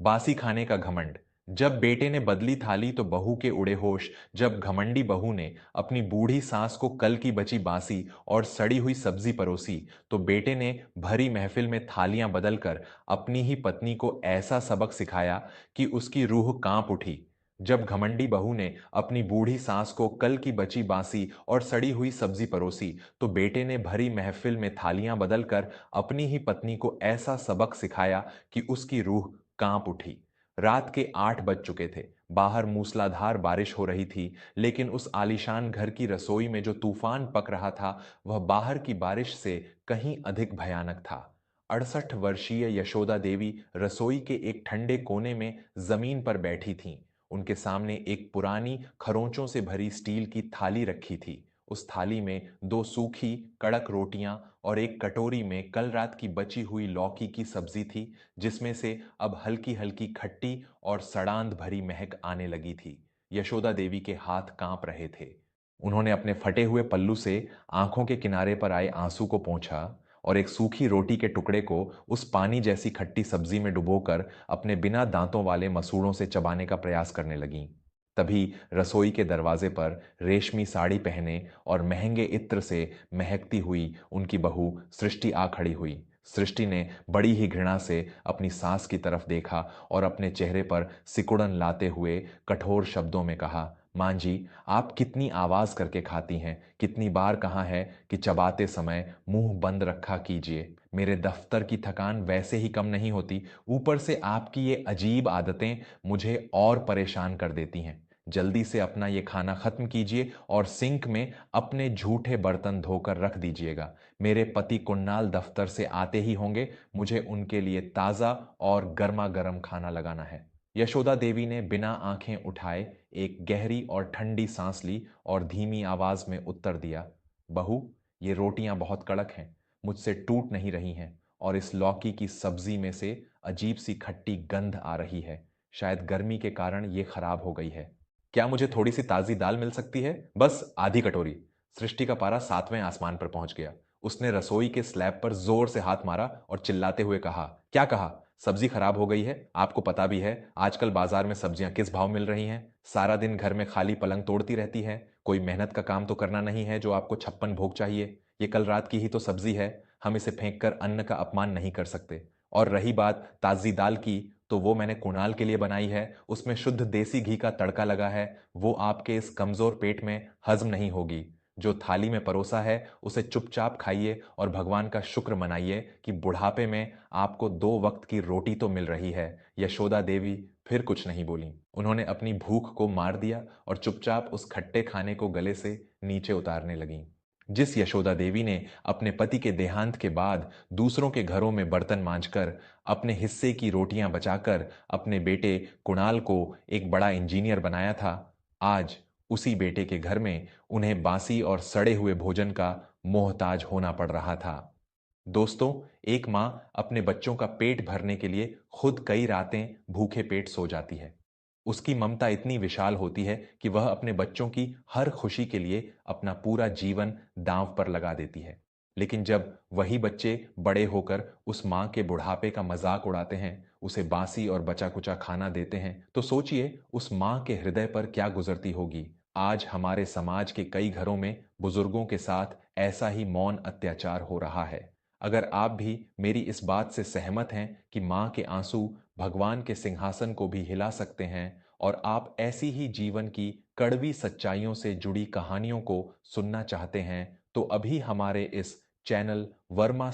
बासी खाने का घमंड। जब बेटे ने बदली थाली तो बहू के उड़े होश। जब घमंडी बहू ने अपनी बूढ़ी सास को कल की बची बासी और सड़ी हुई सब्जी परोसी तो बेटे ने भरी महफिल में थालियां बदलकर अपनी ही पत्नी को ऐसा सबक सिखाया कि उसकी रूह कांप उठी। जब घमंडी बहू ने अपनी बूढ़ी सास को कल की बची बासी और सड़ी हुई सब्जी परोसी तो बेटे ने भरी महफिल में थालियां बदलकर अपनी ही पत्नी को ऐसा सबक सिखाया कि उसकी रूह कांप उठी। रात के 8 बज चुके थे। बाहर मूसलाधार बारिश हो रही थी, लेकिन उस आलीशान घर की रसोई में जो तूफान पक रहा था, वह बाहर की बारिश से कहीं अधिक भयानक था। 68 वर्षीय यशोदा देवी रसोई के एक ठंडे कोने में जमीन पर बैठी थीं। उनके सामने एक पुरानी खरोंचों से भरी स्टील की थाली रखी थी। उस थाली में 2 सूखी कड़क रोटियां और एक कटोरी में कल रात की बची हुई लौकी की सब्जी थी, जिसमें से अब हल्की हल्की खट्टी और सड़ांध भरी महक आने लगी थी। यशोदा देवी के हाथ कांप रहे थे। उन्होंने अपने फटे हुए पल्लू से आंखों के किनारे पर आए आंसू को पोंछा और एक सूखी रोटी के टुकड़े को उस पानी जैसी खट्टी सब्जी में डुबोकर अपने बिना दांतों वाले मसूड़ों से चबाने का प्रयास करने लगीं। तभी रसोई के दरवाजे पर रेशमी साड़ी पहने और महंगे इत्र से महकती हुई उनकी बहू सृष्टि आ खड़ी हुई। सृष्टि ने बड़ी ही घृणा से अपनी सास की तरफ देखा और अपने चेहरे पर सिकुड़न लाते हुए कठोर शब्दों में कहा, मां जी, आप कितनी आवाज करके खाती हैं, कितनी बार कहा है कि चबाते समय मुंह बंद रखा कीजिए। मेरे दफ्तर की थकान वैसे ही कम नहीं होती, ऊपर से आपकी ये अजीब आदतें मुझे और परेशान कर देती हैं। जल्दी से अपना ये खाना खत्म कीजिए और सिंक में अपने झूठे बर्तन धोकर रख दीजिएगा। मेरे पति कुणाल दफ्तर से आते ही होंगे, मुझे उनके लिए ताज़ा और गर्मा गर्म खाना लगाना है। यशोदा देवी ने बिना आंखें उठाए एक गहरी और ठंडी सांस ली और धीमी आवाज में उत्तर दिया, बहू, ये रोटियां बहुत कड़क हैं, मुझसे टूट नहीं रही हैं और इस लौकी की सब्जी में से अजीब सी खट्टी गंध आ रही है। शायद गर्मी के कारण ये खराब हो गई है। क्या मुझे थोड़ी सी ताजी दाल मिल सकती है? बस आधी कटोरी। सृष्टि का पारा 7वें आसमान पर पहुंच गया। उसने रसोई के स्लैब पर जोर से हाथ मारा और चिल्लाते हुए कहा, क्या कहा? सब्जी खराब हो गई है? आपको पता भी है आजकल बाजार में सब्जियां किस भाव मिल रही हैं। सारा दिन घर में खाली पलंग तोड़ती रहती है। कोई मेहनत का काम तो करना नहीं है जो आपको 56 भोग चाहिए। ये कल रात की ही तो सब्जी है। हम इसे फेंक कर अन्न का अपमान नहीं कर सकते। और रही बात ताजी दाल की, तो वो मैंने कुणाल के लिए बनाई है। उसमें शुद्ध देसी घी का तड़का लगा है। वो आपके इस कमजोर पेट में हजम नहीं होगी। जो थाली में परोसा है उसे चुपचाप खाइए और भगवान का शुक्र मनाइए कि बुढ़ापे में आपको 2 वक्त की रोटी तो मिल रही है। यशोदा देवी फिर कुछ नहीं बोली। उन्होंने अपनी भूख को मार दिया और चुपचाप उस खट्टे खाने को गले से नीचे उतारने लगीं। जिस यशोदा देवी ने अपने पति के देहांत के बाद दूसरों के घरों में बर्तन मांजकर अपने हिस्से की रोटियां बचाकर अपने बेटे कुणाल को एक बड़ा इंजीनियर बनाया था, आज उसी बेटे के घर में उन्हें बासी और सड़े हुए भोजन का मोहताज होना पड़ रहा था। दोस्तों, एक मां अपने बच्चों का पेट भरने के लिए खुद कई रातें भूखे पेट सो जाती है। उसकी ममता इतनी विशाल होती है कि वह अपने बच्चों की हर खुशी के लिए अपना पूरा जीवन दांव पर लगा देती है। लेकिन जब वही बच्चे बड़े होकर उस मां के बुढ़ापे का मजाक उड़ाते हैं, उसे बासी और बचा कुचा खाना देते हैं, तो सोचिए उस मां के हृदय पर क्या गुजरती होगी। आज हमारे समाज के कई घरों में बुजुर्गों के साथ ऐसा ही मौन अत्याचार हो रहा है। अगर आप भी मेरी इस बात से सहमत हैं कि मां के आंसू भगवान के सिंहासन को भी हिला सकते हैं और आप ऐसी ही जीवन की कड़वी सच्चाइयों से जुड़ी कहानियों को सुनना चाहते हैं, तो अभी हमारे इस चैनल वर्मा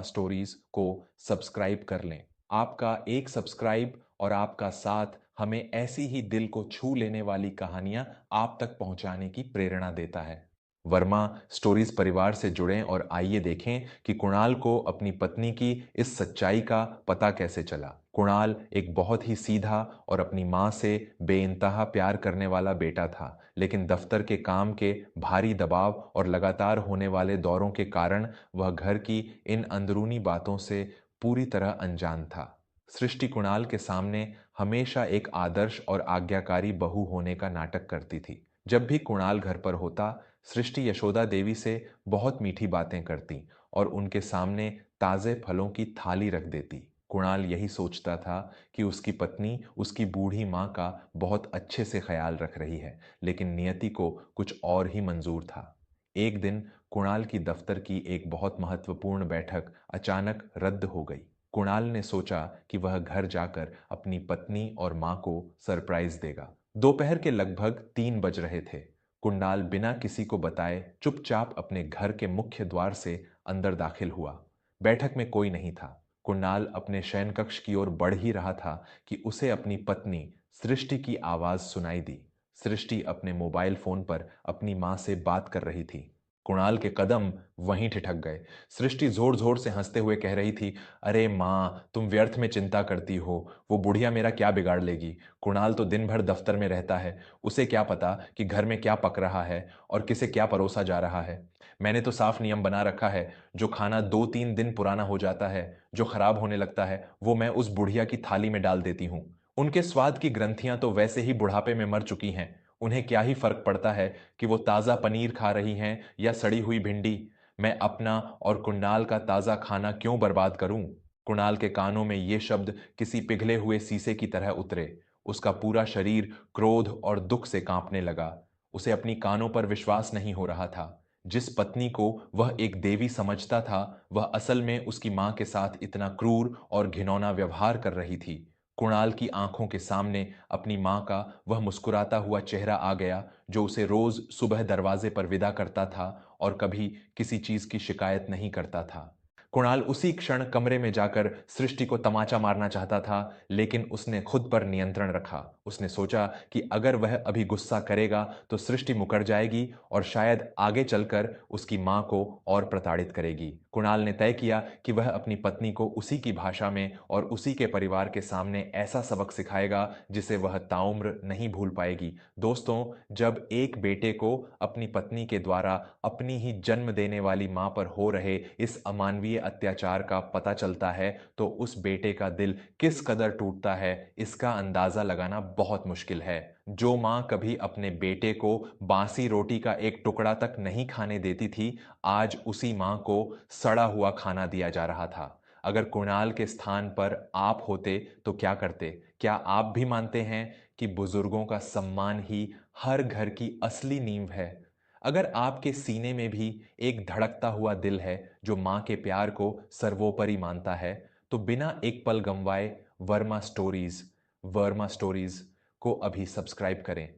स्टोरीज को सब्सक्राइब कर लें। आपका एक सब्सक्राइब और आपका साथ हमें ऐसी ही दिल को छू लेने वाली कहानियां आप तक पहुंचाने की प्रेरणा देता है। वर्मा स्टोरीज परिवार से जुड़ें और आइए देखें कि कुणाल को अपनी पत्नी की इस सच्चाई का पता कैसे चला। कुणाल एक बहुत ही सीधा और अपनी मां से बेइंतहा प्यार करने वाला बेटा था, लेकिन दफ्तर के काम के भारी दबाव और लगातार होने वाले दौरों के कारण वह घर की इन अंदरूनी बातों से पूरी तरह अनजान था। सृष्टि कुणाल के सामने हमेशा एक आदर्श और आज्ञाकारी बहू होने का नाटक करती थी। जब भी कुणाल घर पर होता, सृष्टि यशोदा देवी से बहुत मीठी बातें करती और उनके सामने ताजे फलों की थाली रख देती। कुणाल यही सोचता था कि उसकी पत्नी उसकी बूढ़ी माँ का बहुत अच्छे से ख्याल रख रही है, लेकिन नियति को कुछ और ही मंजूर था। एक दिन कुणाल की दफ्तर की एक बहुत महत्वपूर्ण बैठक अचानक रद्द हो गई। कुणाल ने सोचा कि वह घर जाकर अपनी पत्नी और माँ को सरप्राइज देगा। दोपहर के लगभग 3 बज रहे थे। कुणाल बिना किसी को बताए चुपचाप अपने घर के मुख्य द्वार से अंदर दाखिल हुआ। बैठक में कोई नहीं था। कुणाल अपने शयन कक्ष की ओर बढ़ ही रहा था कि उसे अपनी पत्नी सृष्टि की आवाज सुनाई दी। सृष्टि अपने मोबाइल फोन पर अपनी मां से बात कर रही थी। कुणाल के कदम वहीं ठिठक गए। सृष्टि जोर जोर से हंसते हुए कह रही थी, अरे मां, तुम व्यर्थ में चिंता करती हो। वो बुढ़िया मेरा क्या बिगाड़ लेगी। कुणाल तो दिन भर दफ्तर में रहता है। उसे क्या पता कि घर में क्या पक रहा है और किसे क्या परोसा जा रहा है। मैंने तो साफ नियम बना रखा है, जो खाना 2-3 दिन पुराना हो जाता है, जो खराब होने लगता है, वो मैं उस बुढ़िया की थाली में डाल देती हूँ। उनके स्वाद की ग्रंथियां तो वैसे ही बुढ़ापे में मर चुकी हैं। उन्हें क्या ही फर्क पड़ता है कि वो ताजा पनीर खा रही हैं या सड़ी हुई भिंडी। मैं अपना और कुणाल का ताजा खाना क्यों बर्बाद करूं। कुणाल के कानों में ये शब्द किसी पिघले हुए शीशे की तरह उतरे। उसका पूरा शरीर क्रोध और दुख से कांपने लगा। उसे अपनी कानों पर विश्वास नहीं हो रहा था। जिस पत्नी को वह एक देवी समझता था, वह असल में उसकी मां के साथ इतना क्रूर और घिनौना व्यवहार कर रही थी। कुणाल की आंखों के सामने अपनी मां का वह मुस्कुराता हुआ चेहरा आ गया, जो उसे रोज सुबह दरवाजे पर विदा करता था और कभी किसी चीज की शिकायत नहीं करता था। कुणाल उसी क्षण कमरे में जाकर सृष्टि को तमाचा मारना चाहता था, लेकिन उसने खुद पर नियंत्रण रखा। उसने सोचा कि अगर वह अभी गुस्सा करेगा तो सृष्टि मुकर जाएगी और शायद आगे चलकर उसकी मां को और प्रताड़ित करेगी। कुणाल ने तय किया कि वह अपनी पत्नी को उसी की भाषा में और उसी के परिवार के सामने ऐसा सबक सिखाएगा जिसे वह ताउम्र नहीं भूल पाएगी। दोस्तों, जब एक बेटे को अपनी पत्नी के द्वारा अपनी ही जन्म देने वाली मां पर हो रहे इस अमानवीय अत्याचार का पता चलता है, तो उस बेटे का दिल किस कदर टूटता है, इसका अंदाजा लगाना बहुत मुश्किल है। जो मां कभी अपने बेटे को बासी रोटी का एक टुकड़ा तक नहीं खाने देती थी, आज उसी मां को सड़ा हुआ खाना दिया जा रहा था। अगर कुणाल के स्थान पर आप होते तो क्या करते? क्या आप भी मानते हैं कि बुजुर्गों का सम्मान ही हर घर की असली नींव है? अगर आपके सीने में भी एक धड़कता हुआ दिल है जो मां के प्यार को सर्वोपरि मानता है, तो बिना एक पल गंवाए वर्मा स्टोरीज को अभी सब्सक्राइब करें।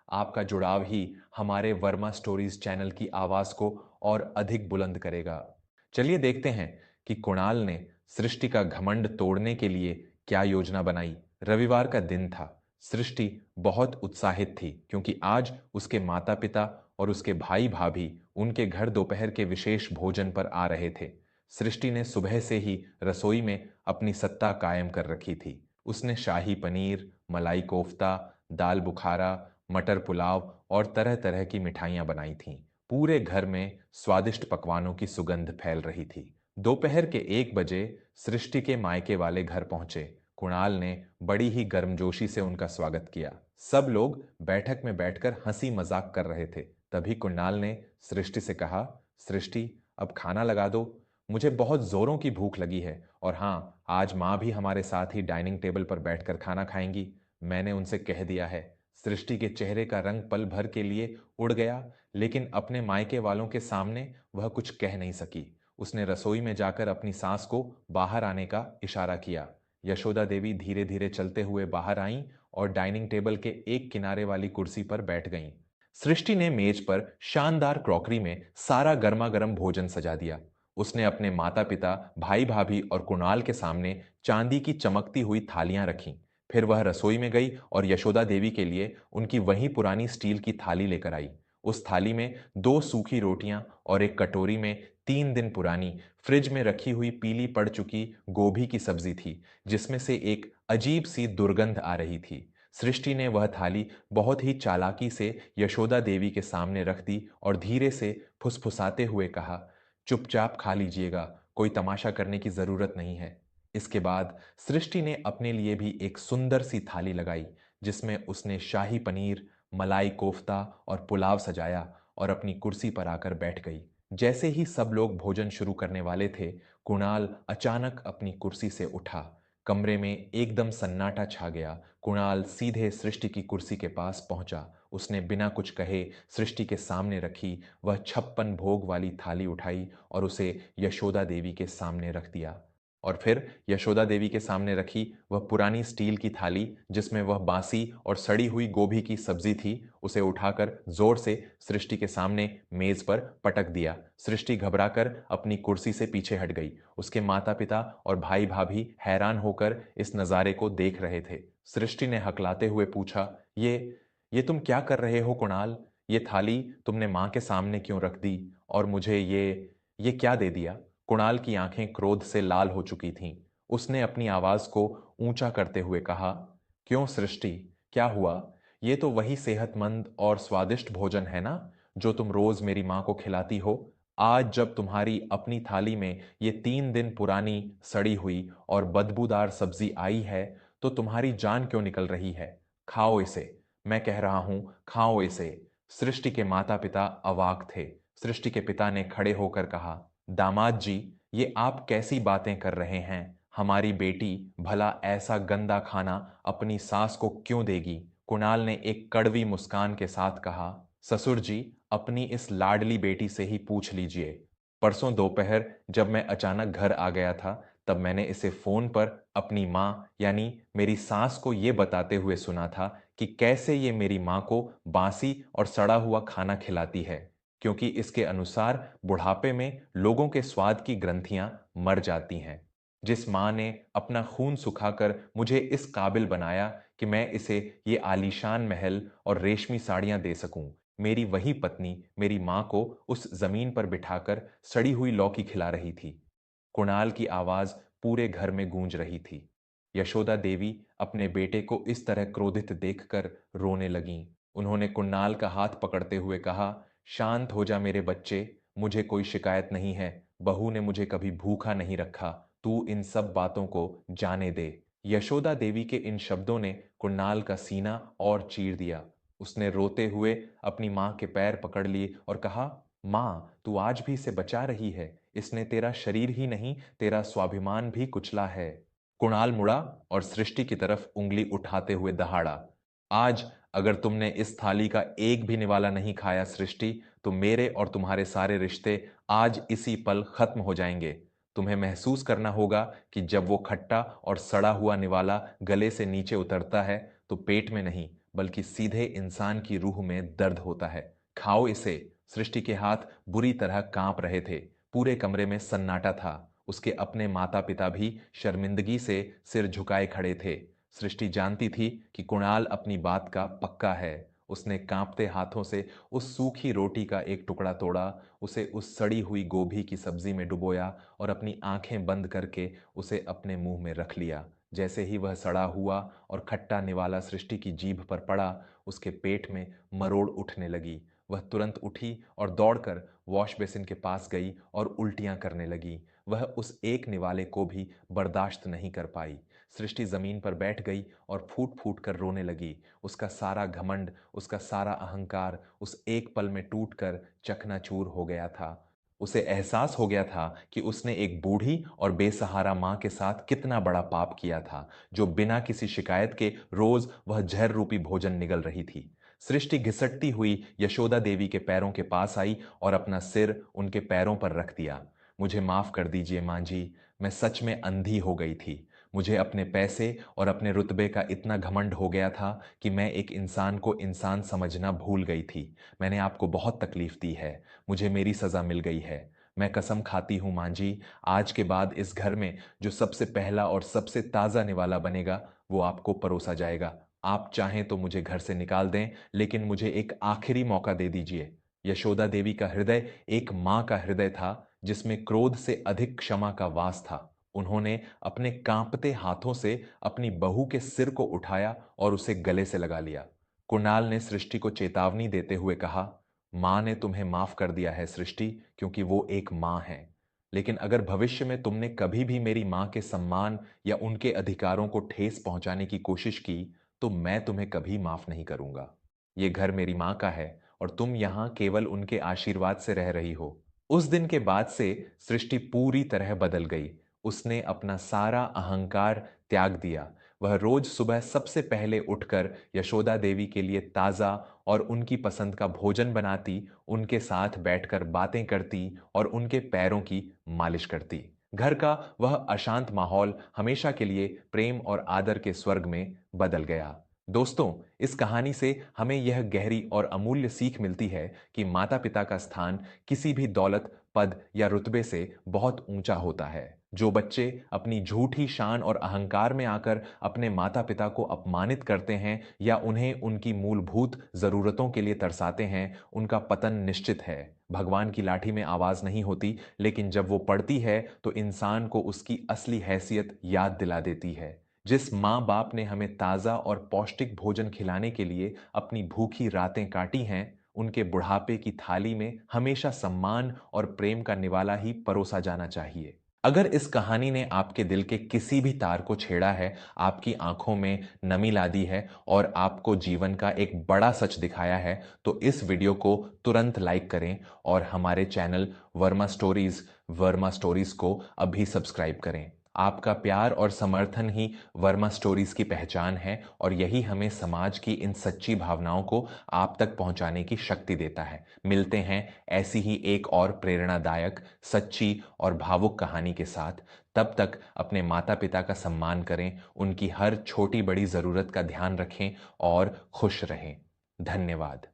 आपका जुड़ाव ही हमारे वर्मा स्टोरीज चैनल की आवाज को और अधिक बुलंद करेगा। चलिए देखते हैं कि कुणाल ने सृष्टि का घमंड तोड़ने के लिए क्या योजना बनाई। रविवार का दिन था। सृष्टि बहुत उत्साहित थी क्योंकि आज उसके माता पिता और उसके भाई भाभी उनके घर दोपहर के विशेष भोजन पर आ रहे थे। सृष्टि ने सुबह से ही रसोई में अपनी सत्ता कायम कर रखी थी। उसने शाही पनीर, मलाई कोफ्ता, दाल बुखारा, मटर पुलाव और तरह तरह की मिठाइयां बनाई थीं। पूरे घर में स्वादिष्ट पकवानों की सुगंध फैल रही थी। दोपहर के 1 बजे सृष्टि के मायके वाले घर पहुंचे। कुणाल ने बड़ी ही गर्मजोशी से उनका स्वागत किया। सब लोग बैठक में बैठकर हंसी मजाक कर रहे थे। तभी कुणाल ने सृष्टि से कहा, सृष्टि, अब खाना लगा दो। मुझे बहुत जोरों की भूख लगी है और हाँ, आज माँ भी हमारे साथ ही डाइनिंग टेबल पर बैठकर खाना खाएंगी। मैंने उनसे कह दिया है। सृष्टि के चेहरे का रंग पल भर के लिए उड़ गया, लेकिन अपने मायके वालों के सामने वह कुछ कह नहीं सकी। उसने रसोई में जाकर अपनी सास को बाहर आने का इशारा किया। यशोदा देवी धीरे धीरे चलते हुए बाहर आईं और डाइनिंग टेबल के एक किनारे वाली कुर्सी पर बैठ गईं। सृष्टि ने मेज पर शानदार क्रॉकरी में सारा गर्मा गर्म भोजन सजा दिया। उसने अपने माता पिता, भाई भाभी और कुणाल के सामने चांदी की चमकती हुई थालियां रखीं। फिर वह रसोई में गई और यशोदा देवी के लिए उनकी वही पुरानी स्टील की थाली लेकर आई। उस थाली में 2 सूखी रोटियां और एक कटोरी में 3 दिन पुरानी फ्रिज में रखी हुई पीली पड़ चुकी गोभी की सब्जी थी, जिसमें से एक अजीब सी दुर्गंध आ रही थी। सृष्टि ने वह थाली बहुत ही चालाकी से यशोदा देवी के सामने रख दी और धीरे से फुसफुसाते हुए कहा, चुपचाप खा लीजिएगा, कोई तमाशा करने की जरूरत नहीं है। इसके बाद सृष्टि ने अपने लिए भी एक सुंदर सी थाली लगाई, जिसमें उसने शाही पनीर, मलाई कोफ्ता और पुलाव सजाया और अपनी कुर्सी पर आकर बैठ गई। जैसे ही सब लोग भोजन शुरू करने वाले थे, कुणाल अचानक अपनी कुर्सी से उठा। कमरे में एकदम सन्नाटा छा गया। कुणाल सीधे सृष्टि की कुर्सी के पास पहुंचा। उसने बिना कुछ कहे सृष्टि के सामने रखी वह 56 भोग वाली थाली उठाई और उसे यशोदा देवी के सामने रख दिया। और फिर यशोदा देवी के सामने रखी वह पुरानी स्टील की थाली जिसमें वह बासी और सड़ी हुई गोभी की सब्जी थी, उसे उठाकर जोर से सृष्टि के सामने मेज पर पटक दिया। सृष्टि घबराकर अपनी कुर्सी से पीछे हट गई। उसके माता पिता और भाई भाभी हैरान होकर इस नज़ारे को देख रहे थे। सृष्टि ने हकलाते हुए पूछा, ये तुम क्या कर रहे हो कुणाल? ये थाली तुमने मां के सामने क्यों रख दी? और मुझे ये क्या दे दिया? कुणाल की आंखें क्रोध से लाल हो चुकी थीं। उसने अपनी आवाज को ऊंचा करते हुए कहा, क्यों सृष्टि, क्या हुआ? ये तो वही सेहतमंद और स्वादिष्ट भोजन है ना जो तुम रोज मेरी मां को खिलाती हो। आज जब तुम्हारी अपनी थाली में ये 3 दिन पुरानी सड़ी हुई और बदबूदार सब्जी आई है तो तुम्हारी जान क्यों निकल रही है? खाओ इसे, मैं कह रहा हूं, खाओ इसे। सृष्टि के माता पिता अवाक थे। सृष्टि के पिता ने खड़े होकर कहा, दामाद जी, ये आप कैसी बातें कर रहे हैं? हमारी बेटी भला ऐसा गंदा खाना अपनी सास को क्यों देगी? कुणाल ने एक कड़वी मुस्कान के साथ कहा, ससुर जी, अपनी इस लाडली बेटी से ही पूछ लीजिए। परसों दोपहर जब मैं अचानक घर आ गया था तब मैंने इसे फोन पर अपनी माँ यानी मेरी सास को ये बताते हुए सुना था कि कैसे ये मेरी माँ को बासी और सड़ा हुआ खाना खिलाती है, क्योंकि इसके अनुसार बुढ़ापे में लोगों के स्वाद की ग्रंथियां मर जाती हैं। जिस माँ ने अपना खून सुखाकर मुझे इस काबिल बनाया कि मैं इसे ये आलीशान महल और रेशमी साड़ियां दे सकूं, मेरी वही पत्नी मेरी माँ को उस जमीन पर बिठाकर सड़ी हुई लौकी खिला रही थी। कुणाल की आवाज पूरे घर में गूंज रही थी। यशोदा देवी अपने बेटे को इस तरह क्रोधित देखकर रोने लगीं। उन्होंने कुणाल का हाथ पकड़ते हुए कहा, शांत हो जा मेरे बच्चे, मुझे कोई शिकायत नहीं है। बहू ने मुझे कभी भूखा नहीं रखा। तू इन सब बातों को जाने दे। यशोदा देवी के इन शब्दों ने कुणाल का सीना और चीर दिया। उसने रोते हुए अपनी मां के पैर पकड़ लिए और कहा, मां, तू आज भी इसे बचा रही है। इसने तेरा शरीर ही नहीं, तेरा स्वाभिमान भी कुचला है। कुणाल मुड़ा और सृष्टि की तरफ उंगली उठाते हुए दहाड़ा, आज अगर तुमने इस थाली का एक भी निवाला नहीं खाया सृष्टि, तो मेरे और तुम्हारे सारे रिश्ते आज इसी पल खत्म हो जाएंगे। तुम्हें महसूस करना होगा कि जब वो खट्टा और सड़ा हुआ निवाला गले से नीचे उतरता है तो पेट में नहीं बल्कि सीधे इंसान की रूह में दर्द होता है। खाओ इसे। सृष्टि के हाथ बुरी तरह कांप रहे थे। पूरे कमरे में सन्नाटा था। उसके अपने माता पिता भी शर्मिंदगी से सिर झुकाए खड़े थे। सृष्टि जानती थी कि कुणाल अपनी बात का पक्का है। उसने कांपते हाथों से उस सूखी रोटी का एक टुकड़ा तोड़ा, उसे उस सड़ी हुई गोभी की सब्जी में डुबोया और अपनी आंखें बंद करके उसे अपने मुंह में रख लिया। जैसे ही वह सड़ा हुआ और खट्टा निवाला सृष्टि की जीभ पर पड़ा, उसके पेट में मरोड़ उठने लगी। वह तुरंत उठी और दौड़कर वॉश बेसिन के पास गई और उल्टियां करने लगी। वह उस एक निवाले को भी बर्दाश्त नहीं कर पाई। सृष्टि जमीन पर बैठ गई और फूट फूट कर रोने लगी। उसका सारा घमंड, उसका सारा अहंकार उस एक पल में टूटकर चकनाचूर हो गया था। उसे एहसास हो गया था कि उसने एक बूढ़ी और बेसहारा मां के साथ कितना बड़ा पाप किया था, जो बिना किसी शिकायत के रोज वह जहर रूपी भोजन निगल रही थी। सृष्टि घिसटती हुई यशोदा देवी के पैरों के पास आई और अपना सिर उनके पैरों पर रख दिया। मुझे माफ कर दीजिए मां जी, मैं सच में अंधी हो गई थी। मुझे अपने पैसे और अपने रुतबे का इतना घमंड हो गया था कि मैं एक इंसान को इंसान समझना भूल गई थी। मैंने आपको बहुत तकलीफ दी है। मुझे मेरी सजा मिल गई है। मैं कसम खाती हूँ मां जी, आज के बाद इस घर में जो सबसे पहला और सबसे ताज़ा निवाला बनेगा वो आपको परोसा जाएगा। आप चाहें तो मुझे घर से निकाल दें, लेकिन मुझे एक आखिरी मौका दे दीजिए। यशोदा देवी का हृदय एक मां का हृदय था जिसमें क्रोध से अधिक क्षमा का वास था। उन्होंने अपने कांपते हाथों से अपनी बहू के सिर को उठाया और उसे गले से लगा लिया। कुणाल ने सृष्टि को चेतावनी देते हुए कहा, मां ने तुम्हें माफ कर दिया है सृष्टि, क्योंकि वो एक मां है। लेकिन अगर भविष्य में तुमने कभी भी मेरी मां के सम्मान या उनके अधिकारों को ठेस पहुंचाने की कोशिश की तो मैं तुम्हें कभी माफ नहीं करूंगा। ये घर मेरी मां का है और तुम यहां केवल उनके आशीर्वाद से रह रही हो। उस दिन के बाद से सृष्टि पूरी तरह बदल गई। उसने अपना सारा अहंकार त्याग दिया। वह रोज सुबह सबसे पहले उठकर यशोदा देवी के लिए ताज़ा और उनकी पसंद का भोजन बनाती, उनके साथ बैठकर बातें करती और उनके पैरों की मालिश करती। घर का वह अशांत माहौल हमेशा के लिए प्रेम और आदर के स्वर्ग में बदल गया। दोस्तों, इस कहानी से हमें यह गहरी और अमूल्य सीख मिलती है कि माता-पिता का स्थान किसी भी दौलत, पद या रुतबे से बहुत ऊंचा होता है। जो बच्चे अपनी झूठी शान और अहंकार में आकर अपने माता-पिता को अपमानित करते हैं या उन्हें उनकी मूलभूत जरूरतों के लिए तरसाते हैं, उनका पतन निश्चित है। भगवान की लाठी में आवाज नहीं होती, लेकिन जब वो पड़ती है तो इंसान को उसकी असली हैसियत याद दिला देती है। जिस माँ बाप ने हमें ताज़ा और पौष्टिक भोजन खिलाने के लिए अपनी भूखी रातें काटी हैं, उनके बुढ़ापे की थाली में हमेशा सम्मान और प्रेम का निवाला ही परोसा जाना चाहिए। अगर इस कहानी ने आपके दिल के किसी भी तार को छेड़ा है, आपकी आंखों में नमी ला दी है और आपको जीवन का एक बड़ा सच दिखाया है, तो इस वीडियो को तुरंत लाइक करें और हमारे चैनल वर्मा स्टोरीज को अभी सब्सक्राइब करें। आपका प्यार और समर्थन ही वर्मा स्टोरीज की पहचान है और यही हमें समाज की इन सच्ची भावनाओं को आप तक पहुंचाने की शक्ति देता है। मिलते हैं ऐसी ही एक और प्रेरणादायक, सच्ची और भावुक कहानी के साथ। तब तक अपने माता पिता का सम्मान करें, उनकी हर छोटी बड़ी जरूरत का ध्यान रखें और खुश रहें। धन्यवाद।